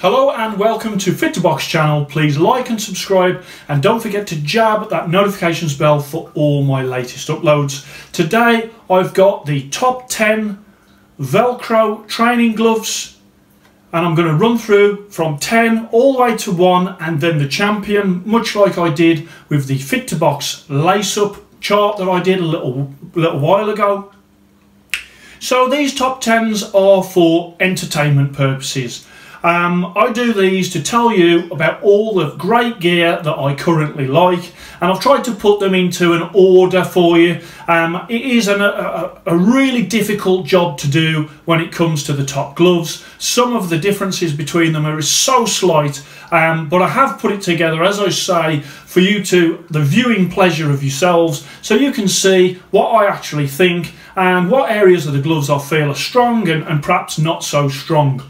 Hello and welcome to FIT2BOX channel. Please like and subscribe and don't forget to jab that notifications bell for all my latest uploads. Today I've got the top 10 Velcro training gloves and I'm going to run through from 10 all the way to 1 and then the champion, much like I did with the FIT2BOX lace-up chart that I did a little while ago. So these top 10s are for entertainment purposes. I do these to tell you about all the great gear that I currently like, and I've tried to put them into an order for you. It is a really difficult job to do when it comes to the top gloves. Some of the differences between them are so slight, but I have put it together, as I say, for you to the viewing pleasure of yourselves, so you can see what I actually think and what areas of the gloves I feel are strong and perhaps not so strong.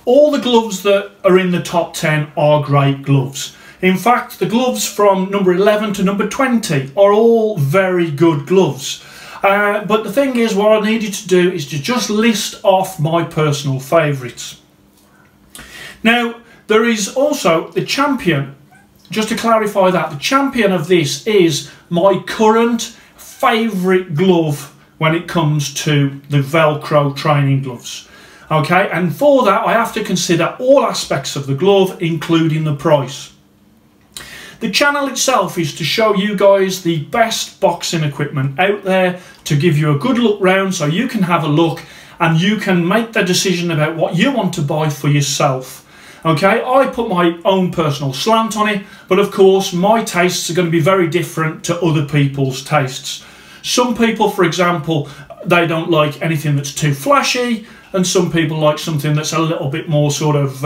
All the gloves that are in the top 10 are great gloves. In fact, the gloves from number 11 to number 20 are all very good gloves. But the thing is, what I needed to do is to just list off my personal favourites. Now, there is also the champion. Just to clarify that, the champion of this is my current favourite glove when it comes to the Velcro training gloves. Okay, and for that I have to consider all aspects of the glove, including the price. The channel itself is to show you guys the best boxing equipment out there, to give you a good look round so you can have a look and you can make the decision about what you want to buy for yourself. Okay, I put my own personal slant on it, but of course my tastes are going to be very different to other people's tastes. Some people, for example, they don't like anything that's too flashy, and some people like something that's a little bit more sort of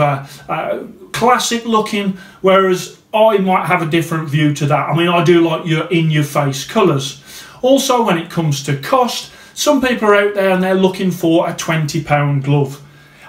classic looking, whereas I might have a different view to that. I mean, I do like your in-your-face colours. Also, when it comes to cost, some people are out there and they're looking for a £20 glove.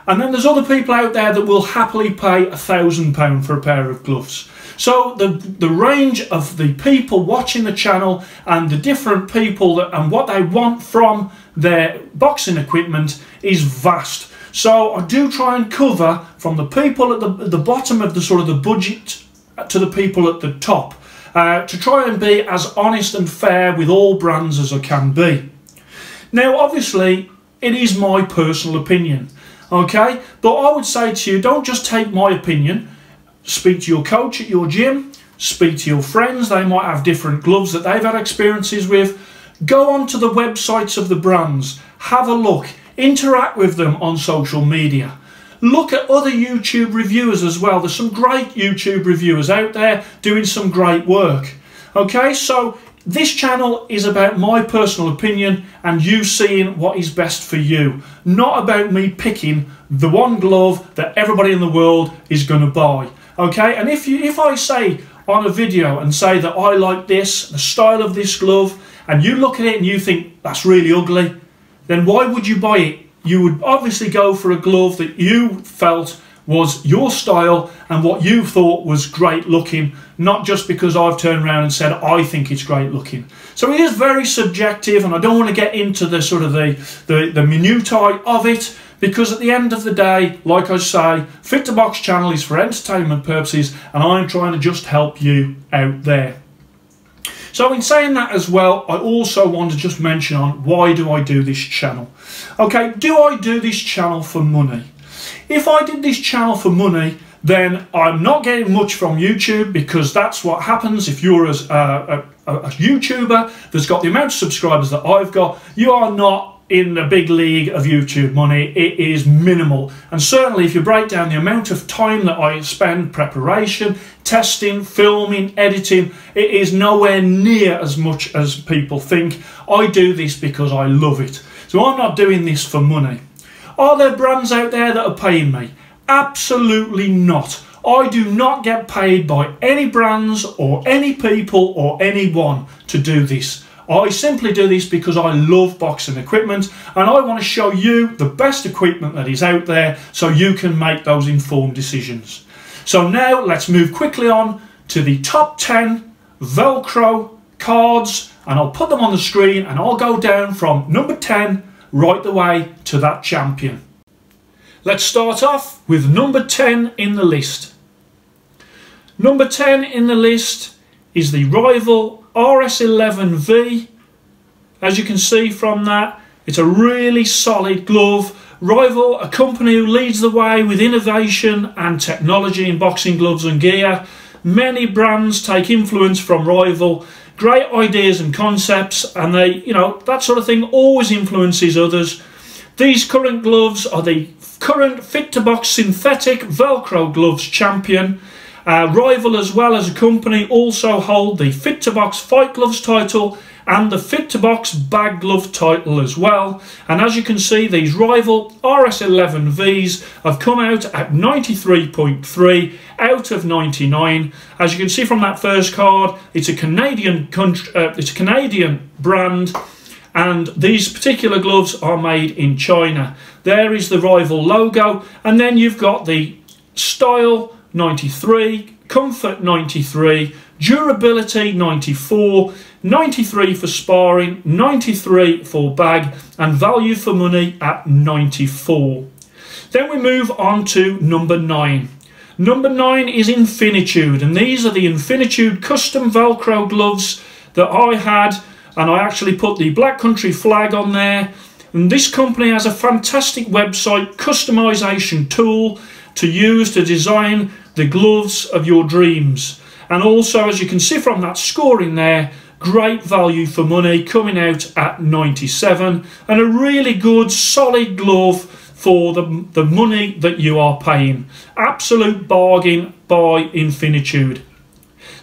And then there's other people out there that will happily pay £1,000 for a pair of gloves. So the range of the people watching the channel and the different people and what they want from their boxing equipment is vast. So I do try and cover from the people at the bottom of the sort of the budget to the people at the top, to try and be as honest and fair with all brands as I can be. Now obviously it is my personal opinion, okay, but I would say to you, don't just take my opinion. Speak to your coach at your gym, speak to your friends, they might have different gloves that they've had experiences with. Go onto the websites of the brands, have a look, interact with them on social media. Look at other YouTube reviewers as well. There's some great YouTube reviewers out there doing some great work. Okay, so this channel is about my personal opinion and you seeing what is best for you, not about me picking the one glove that everybody in the world is going to buy. Okay, and if I say on a video and say that I like this, the style of this glove, and you look at it and you think that's really ugly, then why would you buy it? You would obviously go for a glove that you felt was your style and what you thought was great looking, not just because I've turned around and said I think it's great looking. So it is very subjective, and I don't want to get into the sort of the minutiae of it, because at the end of the day, like I say, FIT2BOX channel is for entertainment purposes and I'm trying to just help you out there. So in saying that as well, I also want to just mention on why do I do this channel. Okay, do I do this channel for money? If I did this channel for money, then I'm not getting much from YouTube, because that's what happens if you're a YouTuber that's got the amount of subscribers that I've got. You are not in the big league of YouTube money. It is minimal, and certainly if you break down the amount of time that I spend preparation, testing, filming, editing, it is nowhere near as much as people think. I do this because I love it, so I'm not doing this for money. Are there brands out there that are paying me? Absolutely not. I do not get paid by any brands or any people or anyone to do this. I simply do this because I love boxing equipment and I want to show you the best equipment that is out there so you can make those informed decisions. So now let's move quickly on to the top 10 Velcro cards, and I'll put them on the screen and I'll go down from number 10 right the way to that champion. Let's start off with number 10 in the list. Number 10 in the list is the Rival RS11V. As you can see from that, it's a really solid glove. Rival, a company who leads the way with innovation and technology in boxing gloves and gear. Many brands take influence from Rival. Great ideas and concepts, and they, that sort of thing always influences others. These current gloves are the current FIT2BOX synthetic Velcro gloves champion. Rival, as well as a company, also hold the FIT2BOX Fight Gloves title and the FIT2BOX Bag Glove title as well. And as you can see, these Rival RS11Vs have come out at 93.3 out of 99. As you can see from that first card, it's a Canadian brand, and these particular gloves are made in China. There is the Rival logo, and then you've got the Style 93, Comfort 93, Durability 94, 93 for sparring, 93 for bag, and value for money at 94. Then we move on to number 9. Number 9 is Infinitude, and these are the Infinitude custom Velcro gloves that I had, and I actually put the Black Country flag on there. And this company has a fantastic website customization tool to use to design the gloves of your dreams. And also, as you can see from that scoring there, great value for money, coming out at 97, and a really good solid glove for the money that you are paying. Absolute bargain by Infinitude.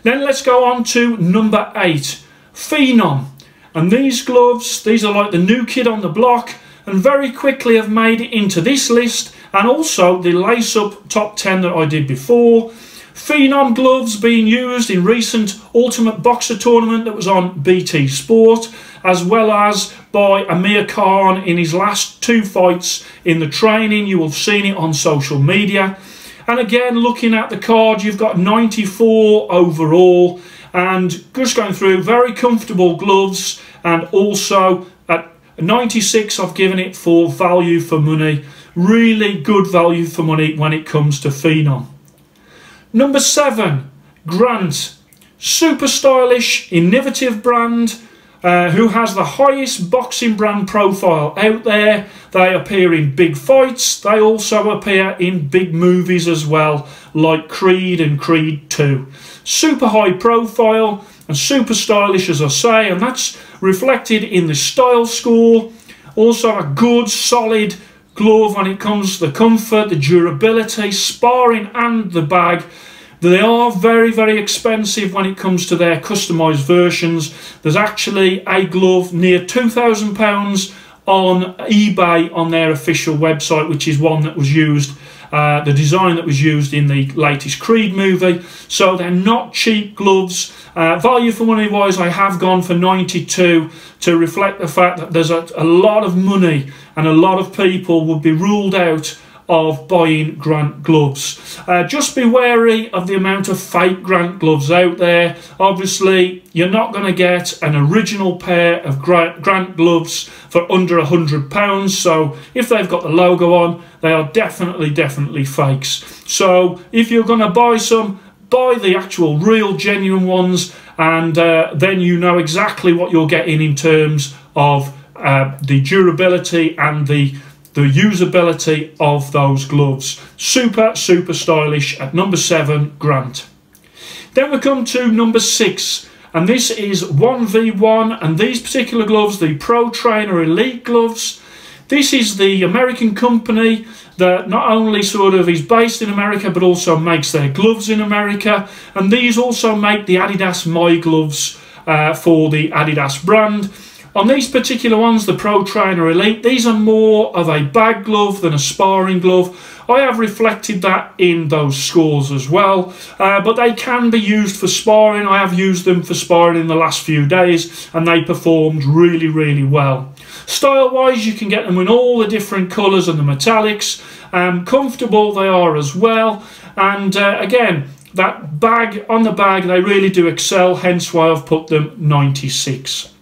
Then let's go on to number 8, Phenom. And these gloves, these are like the new kid on the block, and very quickly have made it into this list, and also the lace-up top 10 that I did before. Phenom gloves being used in recent Ultimate Boxer tournament that was on BT Sport, as well as by Amir Khan in his last 2 fights in the training. You will have seen it on social media. And again, looking at the card, you've got 94 overall, and just going through, very comfortable gloves, and also at 96 I've given it for value for money. Really good value for money when it comes to Phenom. Number 7, Grant. Super stylish, innovative brand who has the highest boxing brand profile out there. They appear in big fights. They also appear in big movies as well, like Creed and Creed 2. Super high profile and super stylish, as I say, and that's reflected in the style score. Also a good solid glove when it comes to the comfort, the durability, sparring and the bag. They are very, very expensive when it comes to their customised versions. There's actually a glove near £2,000 on eBay on their official website, which is one that was used, the design that was used in the latest Creed movie. So they're not cheap gloves. Value for money wise, I have gone for 92 to reflect the fact that there's a lot of money and a lot of people would be ruled out of buying Grant gloves. Just be wary of the amount of fake Grant gloves out there. Obviously, you're not going to get an original pair of Grant gloves for under £100. So if they've got the logo on, they are definitely fakes. So if you're going to buy some, buy the actual real genuine ones, and then you know exactly what you're getting in terms of the durability and the usability of those gloves. Super stylish at number 7, Grant. Then we come to number 6, and this is OneV1, and these particular gloves, the Pro Trainer Elite gloves. This is the American company that not only sort of is based in America but also makes their gloves in America, and these also make the Adidas My Gloves for the Adidas brand. On these particular ones, the Pro Trainer Elite, these are more of a bag glove than a sparring glove. I have reflected that in those scores as well, but they can be used for sparring. I have used them for sparring in the last few days, and they performed really well. Style wise, you can get them in all the different colours and the metallics. Comfortable they are as well, and again, that bag, on the bag, they really do excel, hence why I've put them 96.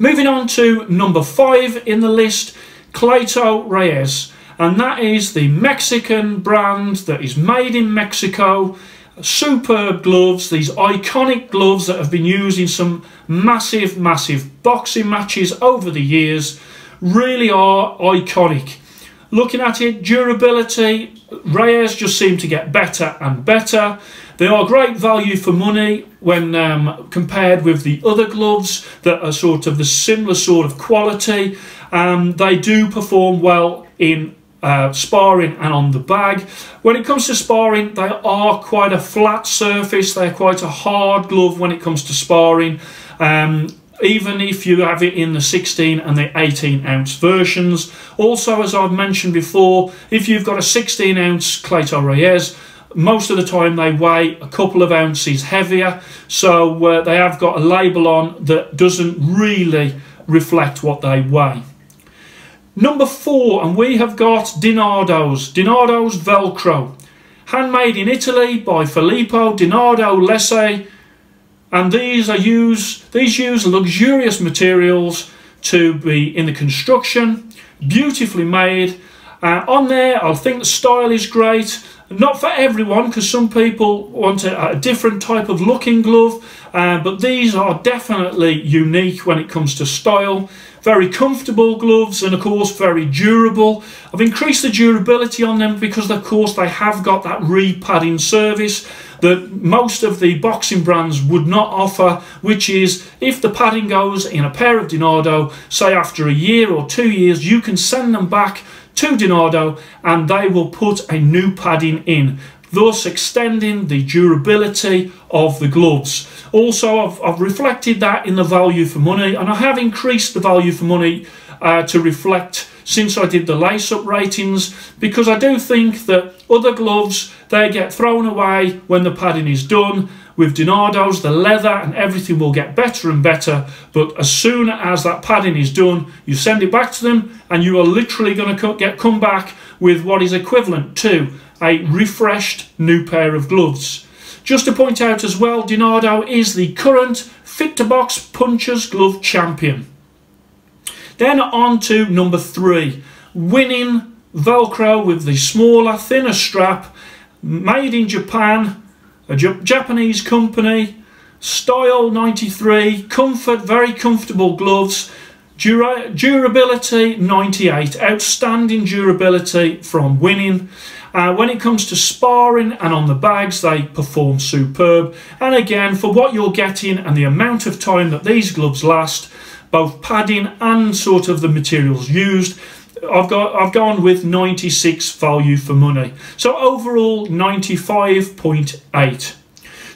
Moving on to number 5 in the list, Clayton Reyes. and that is the Mexican brand that is made in Mexico. Superb gloves, these iconic gloves that have been used in some massive boxing matches over the years, really are iconic. Looking at it, durability, Reyes just seem to get better and better. They are great value for money when compared with the other gloves that are sort of the similar sort of quality. They do perform well in sparring and on the bag. When it comes to sparring, they are quite a flat surface. They're quite a hard glove when it comes to sparring, even if you have it in the 16 and the 18 ounce versions. Also, as I've mentioned before, if you've got a 16 ounce Clayton Reyes, most of the time they weigh a couple of ounces heavier, so they have got a label on that doesn't really reflect what they weigh. Number 4, and we have got DiNardo's Velcro, handmade in Italy by Filippo DiNardo Lesse, and these use luxurious materials to be in the construction, beautifully made. On there, I think the style is great. Not for everyone, because some people want a different type of looking glove, but these are definitely unique when it comes to style. Very comfortable gloves, and of course very durable. I've increased the durability on them because of course they have got that re-padding service that most of the boxing brands would not offer, which is if the padding goes in a pair of DiNardo, say after a year or 2 years, you can send them back to DiNardo and they will put a new padding in, thus extending the durability of the gloves. Also, I've reflected that in the value for money, and I have increased the value for money to reflect since I did the lace-up ratings, because I do think that other gloves, they get thrown away when the padding is done. With DiNardo's, the leather and everything will get better and better, but as soon as that padding is done, you send it back to them and you are literally going to come back with what is equivalent to a refreshed new pair of gloves. Just to point out as well, DiNardo is the current FIT2BOX Puncher's Glove champion. Then on to number 3, winning Velcro with the smaller, thinner strap, made in Japan, a Japanese company, style 93, comfort, very comfortable gloves, durability 98, outstanding durability from winning. When it comes to sparring and on the bags, they perform superb, and again, for what you're getting and the amount of time that these gloves last, both padding and sort of the materials used, I've gone with 96 value for money. So overall 95.8.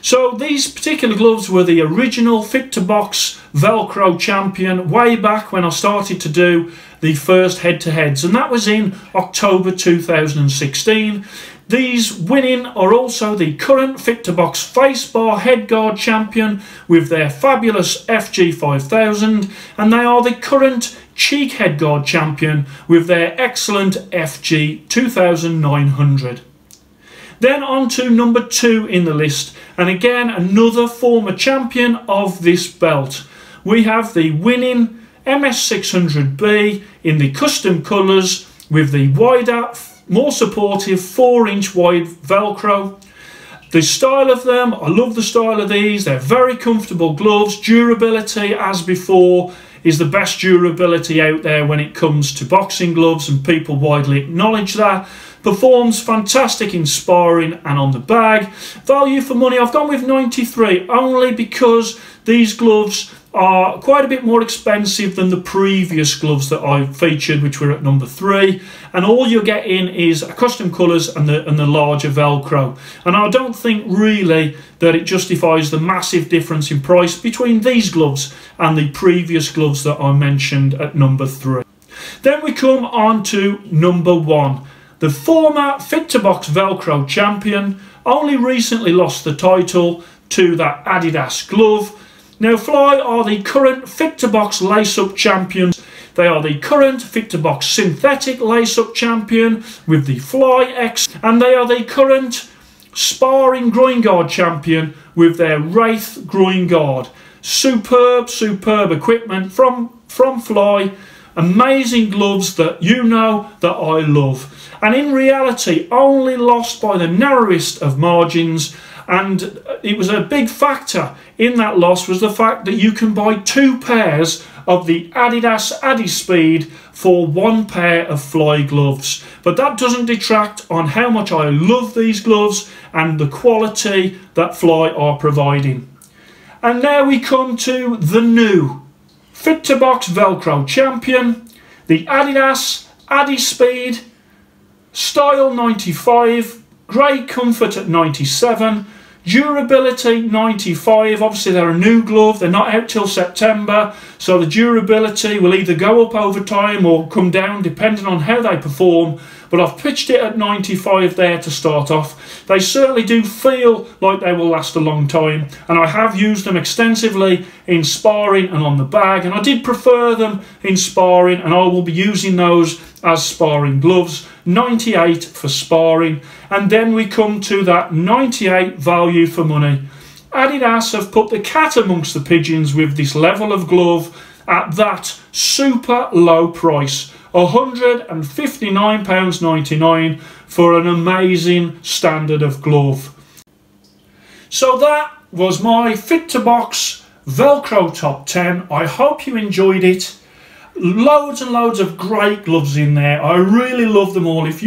So these particular gloves were the original FIT2BOX Velcro champion way back when I started to do the first head-to-heads, and that was in October 2016. These winning are also the current FIT2BOX face bar headguard champion with their fabulous FG5000, and they are the current cheek headguard champion with their excellent FG2900. Then on to number 2 in the list, and again another former champion of this belt. We have the winning MS600B in the custom colours with the wider, more supportive 4-inch wide Velcro. The style of them, I love the style of these. They're very comfortable gloves. Durability, as before, is the best durability out there when it comes to boxing gloves, and people widely acknowledge that. Performs fantastic in sparring and on the bag. Value for money, I've gone with 93 only because these gloves are quite a bit more expensive than the previous gloves that I featured, which were at number 3, and all you're getting is a custom colours and the larger Velcro, and I don't think really that it justifies the massive difference in price between these gloves and the previous gloves that I mentioned at number 3. Then we come on to number 1, the former FIT2BOX Velcro champion, only recently lost the title to that Adidas glove. Now, Fly are the current FIT2BOX lace-up champions. They are the current FIT2BOX synthetic lace-up champion with the Fly X, and they are the current sparring groin guard champion with their Wraith groin guard. Superb equipment from Fly. amazing gloves that you know that I love, and in reality only lost by the narrowest of margins. And it was a big factor in that loss was the fact that you can buy 2 pairs of the Adidas Addi Speed for 1 pair of fly gloves. But that doesn't detract on how much I love these gloves and the quality that Fly are providing. And now we come to the new FIT2BOX Velcro Champion, the Adidas Addi Speed, style 95, great comfort at 97, durability 95. Obviously they're a new glove, they're not out till September, so the durability will either go up over time or come down depending on how they perform, but I've pitched it at 95 there to start off. They certainly do feel like they will last a long time, and I have used them extensively in sparring and on the bag, and I did prefer them in sparring, and I will be using those as sparring gloves. 98 for sparring, and then we come to that 98 value for money. Adidas have put the cat amongst the pigeons with this level of glove at that super low price, £159.99 for an amazing standard of glove. So that was my FIT2BOX Velcro top 10. I hope you enjoyed it. Loads and loads of great gloves in there. I really love them all. If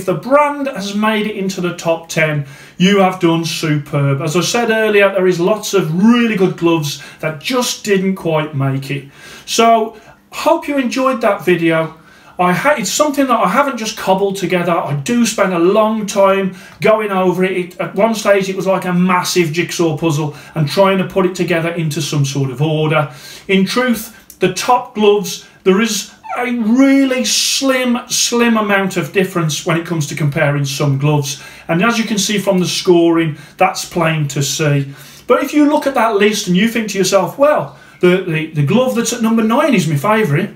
the brand has made it into the top 10, you have done superb. As I said earlier, there is lots of really good gloves that just didn't quite make it. So hope you enjoyed that video. It's something that I haven't just cobbled together. I do spend a long time going over it. At one stage it was like a massive jigsaw puzzle and trying to put it together into some sort of order. In truth, the top gloves, there is a really slim amount of difference when it comes to comparing some gloves, and as you can see from the scoring, that's plain to see. But if you look at that list and you think to yourself, well, the glove that's at number 9 is my favourite,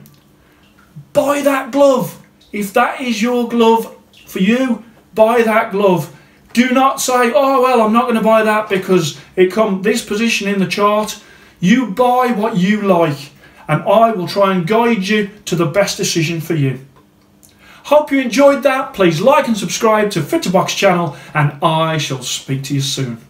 buy that glove. If that is your glove for you, buy that glove. Do not say, oh well, I'm not going to buy that because it comes this position in the chart. You buy what you like, and I will try and guide you to the best decision for you. Hope you enjoyed that. Please like and subscribe to FIT2BOX channel, and I shall speak to you soon.